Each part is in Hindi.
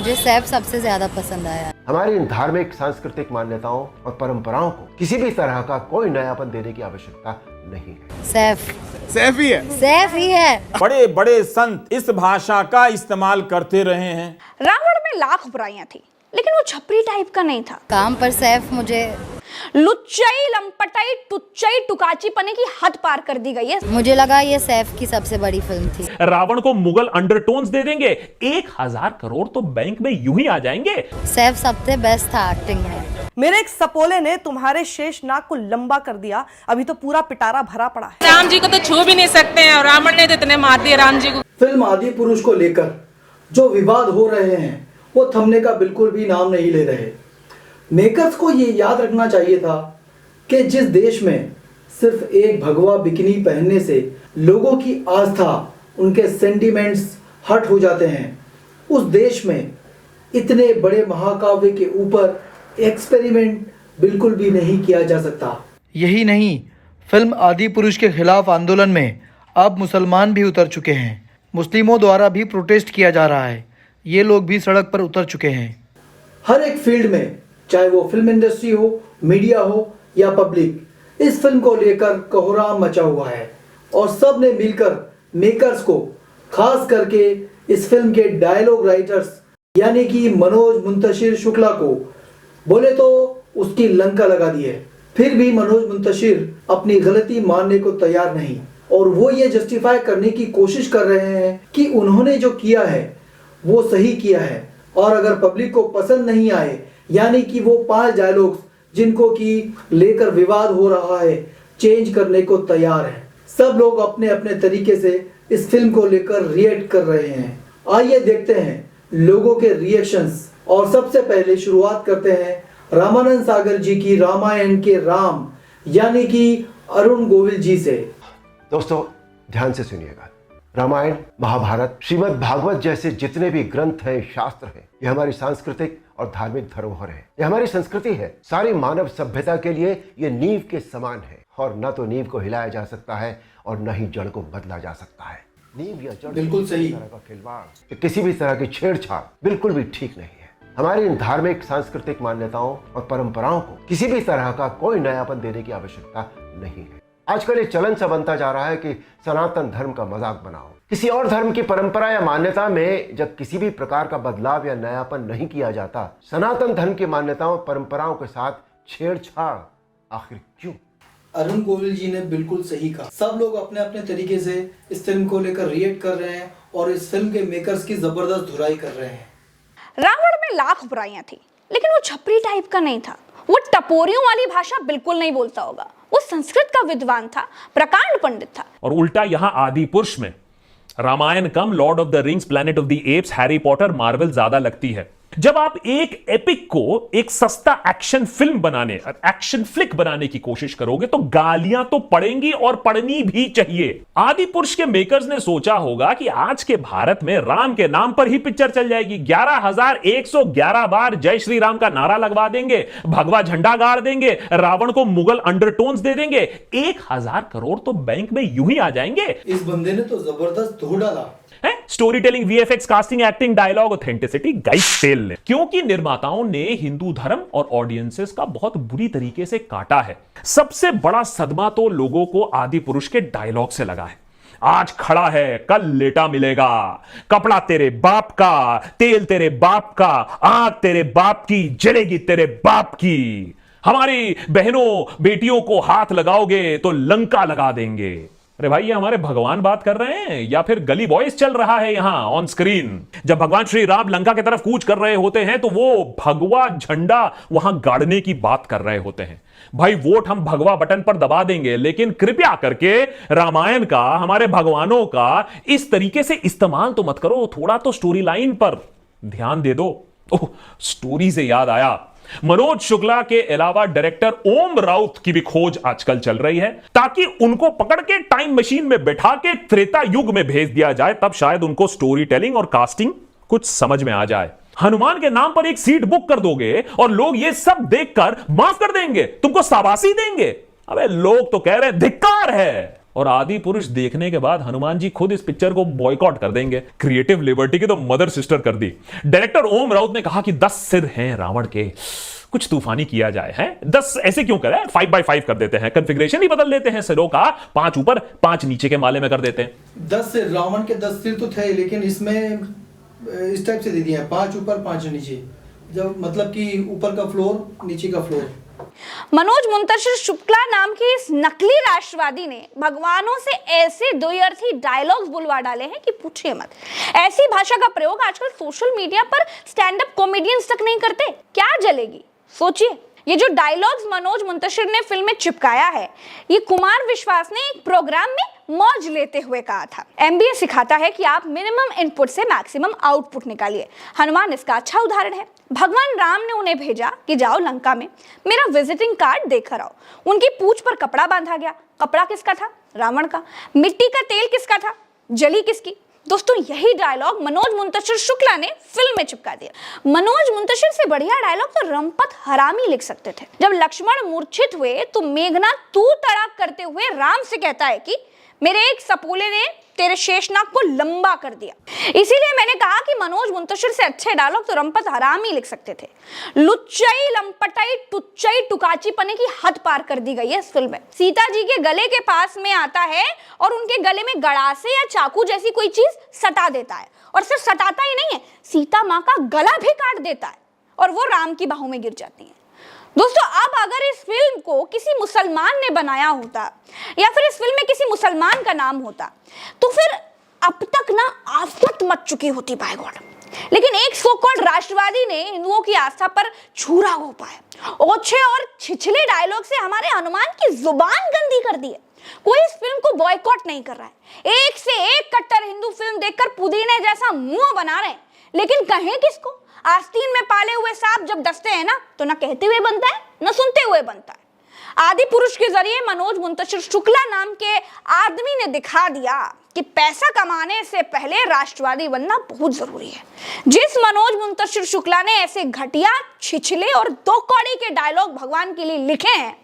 मुझे सैफ सबसे ज्यादा पसंद आया। हमारी इन धार्मिक सांस्कृतिक मान्यताओं और परंपराओं को किसी भी तरह का कोई नयापन देने की आवश्यकता नहीं है। सैफ ही है। सैफ ही है। बड़े बड़े संत इस भाषा का इस्तेमाल करते रहे हैं। रावण में लाख बुराइयां थी, लेकिन वो छपरी टाइप का नहीं था। काम पर सैफ मुझे लुच्चाई, लंपटाई, टुच्चाई, टुकाची पने की हद पार कर दी गई है। मुझे लगा ये सैफ की सबसे बड़ी फिल्म थी। रावण को मुगल अंडरटोन्स दे देंगे, 1000 करोड़ तो बैंक में यूं ही आ जाएंगे। सैफ सबसे बेस्ट था एक्टिंग में। मेरे एक सपोले ने तुम्हारे शेष नाक को लंबा कर दिया, अभी तो पूरा पिटारा भरा पड़ा है। राम जी को तो छू भी नहीं सकते हैं और रावण ने तो इतने मार दिए राम जी को। फिल्म आदि पुरुष को लेकर जो विवाद हो रहे हैं वो थमने का बिल्कुल भी नाम नहीं ले रहे। मेकर्स को ये याद रखना चाहिए था कि जिस देश में सिर्फ एक भगवा बिकिनी पहनने से लोगों की आस्था, उनके सेंटिमेंट्स हट हो जाते हैं, उस देश में इतने बड़े महाकाव्य के ऊपर एक्सपेरिमेंट बिल्कुल भी नहीं किया जा सकता। यही नहीं, फिल्म आदि पुरुष के खिलाफ आंदोलन में अब मुसलमान भी उतर चुके हैं। मुस्लिमों द्वारा भी प्रोटेस्ट किया जा रहा है। ये लोग भी सड़क पर उतर चुके हैं। हर एक फील्ड में, चाहे वो फिल्म इंडस्ट्री हो, मीडिया हो या पब्लिक, इस फिल्म को लेकर कोहराम मचा हुआ है और सब ने मिलकर मेकर्स को, खास करके इस फिल्म के डायलॉग राइटर्स यानी कि मनोज मुंतशिर शुक्ला को, बोले तो उसकी लंका लगा दी है। फिर भी मनोज मुंतशिर अपनी गलती मानने को तैयार नहीं और वो ये जस्टिफाई करने की कोशिश कर रहे हैं कि उन्होंने जो किया है वो सही किया है और अगर पब्लिक को पसंद नहीं आए, यानी कि वो 5 डायलॉग्स जिनको कि लेकर विवाद हो रहा है, चेंज करने को तैयार है। सब लोग अपने अपने तरीके से इस फिल्म को लेकर रिएक्ट कर रहे हैं। आइए देखते हैं लोगों के रिएक्शंस और सबसे पहले शुरुआत करते हैं रामानंद सागर जी की रामायण के राम यानी कि अरुण गोविल जी से। दोस्तों ध्यान से सुनिएगा। रामायण, महाभारत, श्रीमद् भागवत जैसे जितने भी ग्रंथ हैं, शास्त्र हैं, ये हमारी सांस्कृतिक और धार्मिक धरोहर है। ये हमारी संस्कृति है। सारी मानव सभ्यता के लिए ये नींव के समान है और न तो नींव को हिलाया जा सकता है और न ही जड़ को बदला जा सकता है। नींव या जड़ बिल्कुल सही तरह का खिलवाड़, किसी भी तरह की छेड़छाड़ बिल्कुल भी ठीक नहीं है। हमारी इन धार्मिक सांस्कृतिक मान्यताओं और परंपराओं को किसी भी तरह का कोई नयापन देने की आवश्यकता नहीं है। आजकल ये चलन सा बनता जा रहा है कि सनातन धर्म का मजाक बनाओ। किसी और धर्म की परंपरा या मान्यता में जब किसी भी प्रकार का बदलाव या नयापन नहीं किया जाता, सनातन धर्म की मान्यताओं और परंपराओं के साथ छेड़छाड़ आखिर क्यों? अरुण गोविल जी ने बिल्कुल सही कहा। सब लोग अपने अपने तरीके से इस फिल्म को लेकर रिएक्ट कर रहे हैं और इस फिल्म के मेकर्स की जबरदस्त धुलाई कर रहे हैं। रावण में लाख बुराइयां थी, लेकिन वो छपरी टाइप का नहीं था। वो टपोरियों वाली भाषा बिल्कुल नहीं बोलता होगा। वो संस्कृत का विद्वान था, प्रकांड पंडित था। और उल्टा यहां आदि पुरुष में रामायण कम lord of the rings, planet of the apes, Harry Potter, Marvel ज्यादा लगती है। जब आप एक एपिक को एक सस्ता एक्शन फिल्म बनाने, एक्शन फ्लिक बनाने की कोशिश करोगे तो गालियां तो पड़ेंगी और पड़नी भी चाहिए। आदि पुरुष के मेकर्स ने सोचा होगा कि आज के भारत में राम के नाम पर ही पिक्चर चल जाएगी। 11,111 बार जय श्री राम का नारा लगवा देंगे, भगवा झंडा गाड़ देंगे, रावण को मुगल अंडरटोन्स दे देंगे, 1000 करोड़ तो बैंक में यूं ही आ जाएंगे। इस बंदे ने तो जबरदस्त धो डाला है। Story telling, VFX, casting, acting, dialogue, authenticity, guys सेल ने, क्योंकि निर्माताओं ने हिंदू धर्म और ऑडियंसेस का बहुत बुरी तरीके से काटा है। सबसे बड़ा सदमा तो लोगों को आदि पुरुष के डायलॉग से लगा है। आज खड़ा है, कल लेटा मिलेगा, कपड़ा तेरे बाप का, तेल तेरे बाप का, आग तेरे बाप की, जलेगी तेरे बाप की, हमारी बहनों बेटियों को हाथ लगाओगे तो लंका लगा देंगे। अरे भाई, ये हमारे भगवान बात कर रहे हैं या फिर गली बॉयज चल रहा है यहां ऑन स्क्रीन? जब भगवान श्री राम लंका की तरफ कूच कर रहे होते हैं तो वो भगवा झंडा वहां गाड़ने की बात कर रहे होते हैं। भाई, वोट हम भगवा बटन पर दबा देंगे, लेकिन कृपया करके रामायण का, हमारे भगवानों का इस तरीके से इस्तेमाल तो मत करो। थोड़ा तो स्टोरी लाइन पर ध्यान दे दो। ओह, स्टोरी से याद आया, मनोज शुक्ला के अलावा डायरेक्टर ओम राउत की भी खोज आजकल चल रही है, ताकि उनको पकड़ के टाइम मशीन में बैठा के त्रेता युग में भेज दिया जाए। तब शायद उनको स्टोरी टेलिंग और कास्टिंग कुछ समझ में आ जाए। हनुमान के नाम पर एक सीट बुक कर दोगे और लोग ये सब देखकर माफ कर देंगे, तुमको शाबाशी देंगे। अबे लोग तो कह रहे हैं धिक्कार है। और आदि पुरुष देखने के बाद हनुमान जी खुद इस पिक्चर को बॉयकॉट कर देंगे। क्रिएटिव लिबर्टी की तो मदर सिस्टर कर दी। डायरेक्टर ओम राउत ने कहा कि 10 सिर हैं रावण के, कुछ तूफानी किया जाए। हैं 10 ऐसे क्यों करें, 5x5 कर देते हैं, कॉन्फ़िगरेशन ही बदल देते हैं सिरों का, 5 ऊपर 5 नीचे के माले में कर देते हैं। 10 सिर, रावण के 10 सिर तो थे, लेकिन इसमें इस टाइप से दे दिए हैं, 5 ऊपर 5 नीचे, जब मतलब कि ऊपर का फ्लोर नीचे का फ्लोर। मनोज मुंतशिर शुक्ला नाम के इस नकली राष्ट्रवादी ने भगवानों से ऐसे द्व्यर्थी डायलॉग्स बुलवा डाले हैं कि पूछिए मत। ऐसी भाषा का प्रयोग आजकल सोशल मीडिया पर स्टैंड अप कॉमेडियंस तक नहीं करते, क्या जलेगी सोचिए। ये जो डायलॉग्स मनोज मुंतशिर ने फिल्म में चिपकाया है, ये कुमार विश्वास ने एक प्रोग्राम में मौज लेते हुए कहा था। एमबीए सिखाता है कि आप मिनिमम इनपुट से मैक्सिमम आउटपुट निकालिए। हनुमान इसका अच्छा उदाहरण है। भगवान राम ने उन्हें भेजा कि जाओ लंका में मेरा विजिटिंग कार्ड देकर आओ। उनकी पूंछ पर कपड़ा बांधा गया। कपड़ा किसका था? रावण का। मिट्टी का तेल किसका था? जली किसकी? दोस्तों, यही डायलॉग मनोज मुंतशिर शुक्ला ने फिल्म में चिपका दिया। मनोज मुंतशिर से बढ़िया डायलॉग तो रंपत हरामी लिख सकते थे। जब लक्ष्मण मूर्छित हुए तो मेघनाथ तू तड़ाक करते हुए राम से कहता है कि मेरे एक सपूले ने तेरे शेषनाग को लंबा कर दिया। इसीलिए मैंने कहा कि मनोज मुंतशिर से अच्छे डायलॉग तो रंपत हरामी लिख सकते थे। लुच्चाई, लंपटाई, टुच्चाई, टुकाची पने की हद पार कर दी गई है इस फिल्म में। सीता जी के गले के पास में आता है और उनके गले में गड़ासे या चाकू जैसी कोई चीज सटा देता है, और सिर्फ सटाता ही नहीं है, सीता माँ का गला भी काट देता है और वो राम की बाहों में गिर जाती है। दोस्तों, अब अगर इस फिल्म को किसी मुसलमान ने बनाया होता या फिर इस फिल्म में किसी मुसलमान का नाम होता तो फिर अब तक ना आफत मच चुकी होती बाय गॉड। लेकिन एक सो कॉल्ड राष्ट्रवादी ने हिंदुओं की आस्था पर छुरा घोंपा है। ओछे और छिछले डायलॉग से हमारे हनुमान की जुबान गंदी कर दी है। कोई इस फिल्म को बॉयकॉट नहीं कर रहा है। एक से एक कट्टर हिंदू फिल्म देखकर पुदीने जैसा मुंह बना रहे हैं, लेकिन कहें किसको? आस्तीन में पाले हुए सांप जब डसते हैं ना, तो ना कहते हुए बनता है ना सुनते हुए बनता है। आदि पुरुष के जरिए मनोज मुंतशिर शुक्ला नाम के आदमी ने दिखा दिया कि पैसा कमाने से पहले राष्ट्रवादी बनना बहुत जरूरी है। जिस मनोज मुंतशिर शुक्ला ने ऐसे घटिया, छिछले और दो कौड़ी के डायलॉग भगवान के लिए लिखे हैं,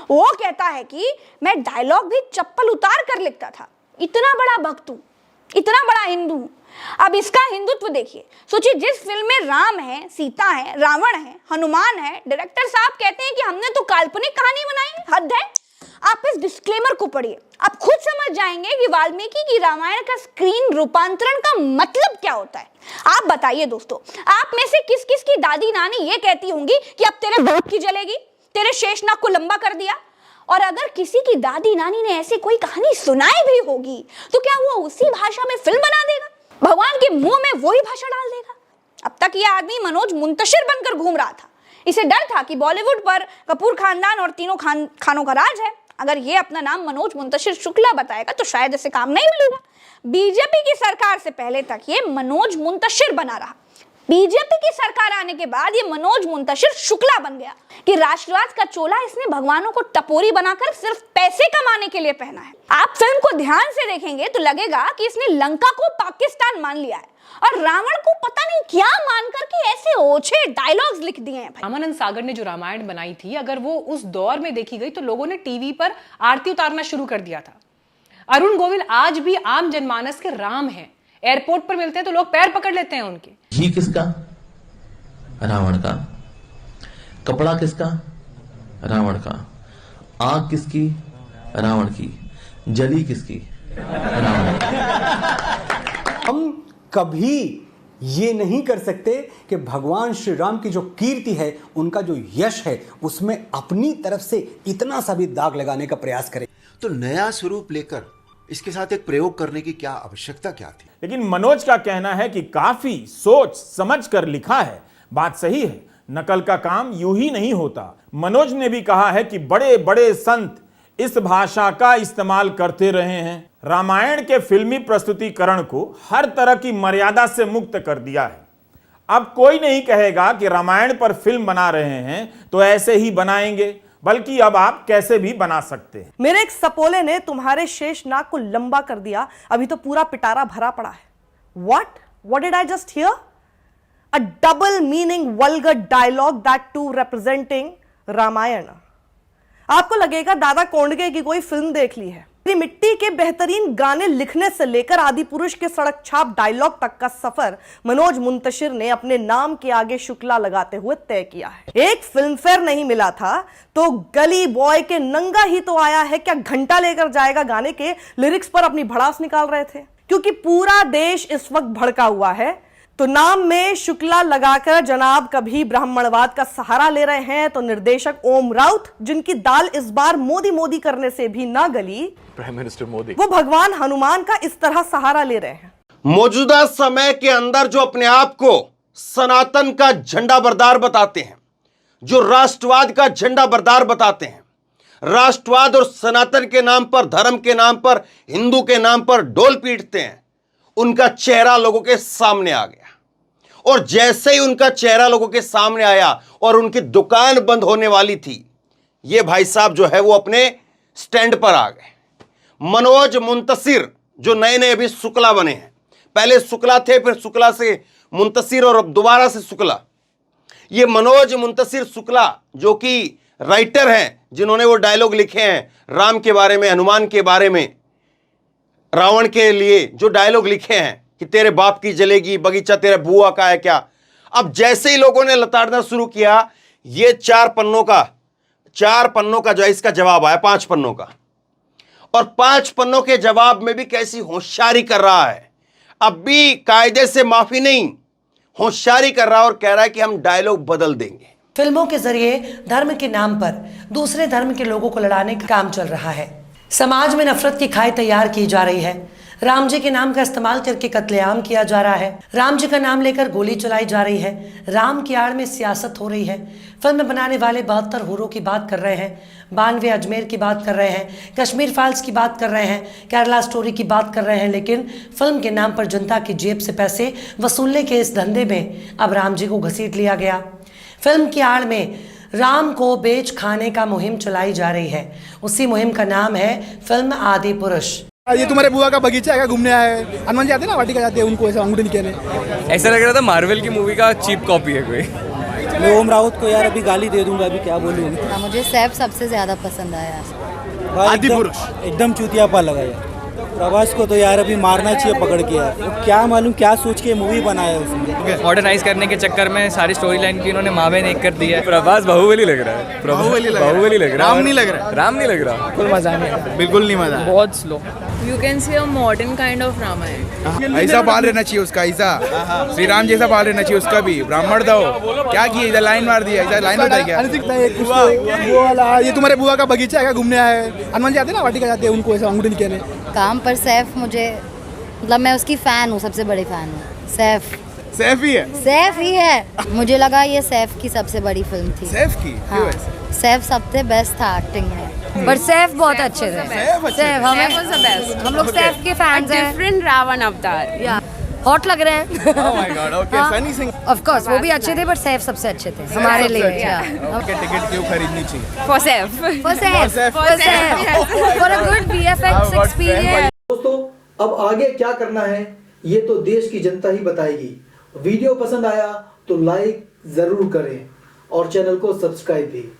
वो कहता है कि मैं डायलॉग भी चप्पल उतार कर लिखता था। इतना बड़ा भक्त हूं, इतना बड़ा हिंदू हूं। अब इसका हिंदुत्व देखिए। सोचिए, जिस फिल्म में राम है, सीता है, रावण है, हनुमान है, डायरेक्टर साहब कहते हैं कि हमने तो काल्पनिक कहानी बनाई, हद है। आप इस डिस्क्लेमर को पढ़िए, आप खुद समझ जाएंगे कि वाल्मीकि की रामायण का स्क्रीन रूपांतरण का मतलब क्या होता है। आप बताइए दोस्तों, आप में से किस किस की दादी नानी ये कहती होंगी कि अब तेरे बाप की जलेगी, तेरे शेषनाग को लंबा कर दिया? और अगर किसी की दादी नानी ने ऐसी कोई कहानी सुनाई भी होगी तो क्या वो उसी भाषा में फिल्म बना देगा? भगवान के मुंह में वही भाषा डाल देगा? अब तक ये आदमी मनोज मुंतशिर बनकर घूम रहा था। इसे डर था कि बॉलीवुड पर कपूर खानदान और तीनों खानों का राज है। अगर ये अपना नाम मनोज मुंतशिर शुक्ला बताएगा तो शायद इसे काम नहीं मिलेगा। बीजेपी की सरकार से पहले तक ये मनोज मुंतशिर बना रहा। बीजेपी की सरकार आने के बाद ये मनोज मुंतशिर शुक्ला बन गया कि राष्ट्रवाद का चोला इसने भगवानों को टपोरी बनाकर सिर्फ पैसे कमाने के लिए पहना है। आप फिल्म को ध्यान से देखेंगे तो लगेगा कि इसने लंका को पाकिस्तान मान लिया है और रावण को पता नहीं क्या मानकर के ऐसे ओछे डायलॉग्स लिख दिए हैं। रामानंद सागर ने जो रामायण बनाई थी, अगर वो उस दौर में देखी गई तो लोगों ने टीवी पर आरती उतारना शुरू कर दिया था। अरुण गोविल आज भी आम जनमानस के राम हैं। एयरपोर्ट पर मिलते हैं तो लोग पैर पकड़ लेते हैं उनके। घी किसका? रावण का। कपड़ा किसका? रावण का। आग किसकी? रावण की। जली किसकी? रावण की। हम कभी ये नहीं कर सकते कि भगवान श्री राम की जो कीर्ति है, उनका जो यश है, उसमें अपनी तरफ से इतना सा भी दाग लगाने का प्रयास करें। तो नया स्वरूप लेकर इसके साथ एक प्रयोग करने की क्या आवश्यकता क्या थी? लेकिन मनोज का कहना है कि काफी सोच समझ कर लिखा है। बात सही है, नकल का काम यूं ही नहीं होता। मनोज ने भी कहा है कि बड़े बड़े संत इस भाषा का इस्तेमाल करते रहे हैं। रामायण के फिल्मी प्रस्तुतिकरण को हर तरह की मर्यादा से मुक्त कर दिया है। अब कोई नहीं कहेगा कि रामायण पर फिल्म बना रहे हैं तो ऐसे ही बनाएंगे, बल्कि अब आप कैसे भी बना सकते हैं। मेरे एक सपोले ने तुम्हारे शेष नाग को लंबा कर दिया, अभी तो पूरा पिटारा भरा पड़ा है। What did I just hear? A double meaning vulgar dialogue, that too representing Ramayan. आपको लगेगा दादा कोंडके की कोई फिल्म देख ली है। मिट्टी के बेहतरीन गाने लिखने से लेकर आदि पुरुष के सड़क छाप डायलॉग तक का सफर मनोज मुंतशिर ने अपने नाम के आगे शुक्ला लगाते हुए तय किया है। एक फिल्म फेयर नहीं मिला था तो गली बॉय के नंगा ही तो आया है क्या घंटा लेकर जाएगा गाने के लिरिक्स पर अपनी भड़ास निकाल रहे थे। क्योंकि पूरा देश इस वक्त भड़का हुआ है तो नाम में शुक्ला लगाकर जनाब कभी ब्राह्मणवाद का सहारा ले रहे हैं तो निर्देशक ओम राउत, जिनकी दाल इस बार मोदी मोदी करने से भी ना गली, प्राइम मिनिस्टर मोदी, वो भगवान हनुमान का इस तरह सहारा ले रहे हैं। मौजूदा समय के अंदर जो अपने आप को सनातन का झंडा बरदार बताते हैं, जो राष्ट्रवाद का झंडा बरदार बताते हैं, राष्ट्रवाद और सनातन के नाम पर, धर्म के नाम पर, हिंदू के नाम पर डोल पीटते हैं, उनका चेहरा लोगों के सामने आ गया। और जैसे ही उनका चेहरा लोगों के सामने आया और उनकी दुकान बंद होने वाली थी, ये भाई साहब जो है वो अपने स्टैंड पर आ गए। मनोज मुंतशिर जो नए नए अभी शुक्ला बने हैं, पहले शुक्ला थे, फिर शुक्ला से मुंतशिर और अब दोबारा से शुक्ला। ये मनोज मुंतशिर शुक्ला जो कि राइटर हैं, जिन्होंने वो डायलॉग लिखे हैं राम के बारे में, हनुमान के बारे में, रावण के लिए जो डायलॉग लिखे हैं कि तेरे बाप की जलेगी बगीचा तेरे बुआ का है क्या। अब जैसे ही लोगों ने लताड़ना शुरू किया, ये 4 पन्नों का जो है इसका जवाब आया 5 पन्नों का, और 5 पन्नों के जवाब में भी कैसी होशियारी कर रहा है। अब भी कायदे से माफी नहीं, होशियारी कर रहा है और कह रहा है कि हम डायलॉग बदल देंगे। फिल्मों के जरिए धर्म के नाम पर दूसरे धर्म के लोगों को लड़ाने का काम चल रहा है। समाज में नफरत की खाई तैयार की जा रही है। राम जी के नाम का इस्तेमाल करके कत्लेआम किया जा रहा है। राम जी का नाम लेकर गोली चलाई जा रही है। राम की आड़ में सियासत हो रही है। फिल्म बनाने वाले 72 हूरों की बात कर रहे हैं, 92 अजमेर की बात कर रहे हैं, कश्मीर फाइल्स की बात कर रहे हैं, केरला स्टोरी की बात कर रहे हैं, लेकिन फिल्म के नाम पर जनता की जेब से पैसे वसूलने के इस धंधे में अब राम जी को घसीट लिया गया। फिल्म की आड़ में राम को बेच खाने का मुहिम चलाई जा रही है। उसी मुहिम का नाम है फिल्म आदि पुरुष। ये तुम्हारे बुआ का बगीचा है, घूमने आए हैं, हनुमान जी आते हैं ना, वाटिका जाते हैं, उनको ऐसा अंगूठी निकाले। ऐसा लग रहा था मार्वल की मूवी का चीप कॉपी है कोई। मैं ओम राउत को यार अभी गाली दे दूंगा, अभी क्या बोलूँ। मुझे सैफ सबसे ज्यादा पसंद आया। आदि पुरुष एकदम चूतियापा लगा यार। प्रभास को तो यार अभी मारना चाहिए पकड़ के यार, क्या मालूम क्या सोच के मूवी बनाया उसने। मॉडर्नाइज करने के चक्कर में सारी स्टोरी लाइन की इन्होंने माँ बहन एक कर दी है। प्रभास बाहुबली लग रहा है, बाहुबली लग रहा है, राम नहीं लग रहा, राम नहीं लग रहा। बिल्कुल मजा नहीं, बिल्कुल नहीं मजा, बहुत slow. You can see a modern kind of Ramayan. ऐसा बाल रहना चाहिए उसका, ऐसा श्री राम जैसा बाल रहना चाहिए उसका भी। ब्राह्मण था वो, क्या किया इधर लाइन मार दिया, इधर लाइन होता है क्या। ये तुम्हारे बुआ का बगीचा है, घूमने आए हैं, हनुमान जी आते हैं ना, वाटिका जाते हैं, उनको ऐसा अंगूठी निकाले। काम पर सैफ मुझे, मतलब मैं उसकी फैन हूँ, सबसे बड़ी फैन हूँ। सैफ ही है। मुझे लगा ये सैफ की सबसे बड़ी फिल्म थी। सैफ की? हाँ, सैफ सबसे बेस्ट था एक्टिंग में। पर सैफ बहुत अच्छे थे। सैफ हम लोग सैफ के फैंस हैं। डिफरेंट रावण अवतार, हॉट लग रहे हैं। Oh my God, okay, Sunny Singh. Of course वो भी अच्छे थे, बट सैफ सबसे अच्छे थे हमारे लिए। टिकट क्यों खरीदनी चाहिए? for Saif, for a good VFX experience। दोस्तों, अब आगे क्या करना है ये तो देश की जनता ही बताएगी। वीडियो पसंद आया तो लाइक जरूर करें और चैनल को सब्सक्राइब भी।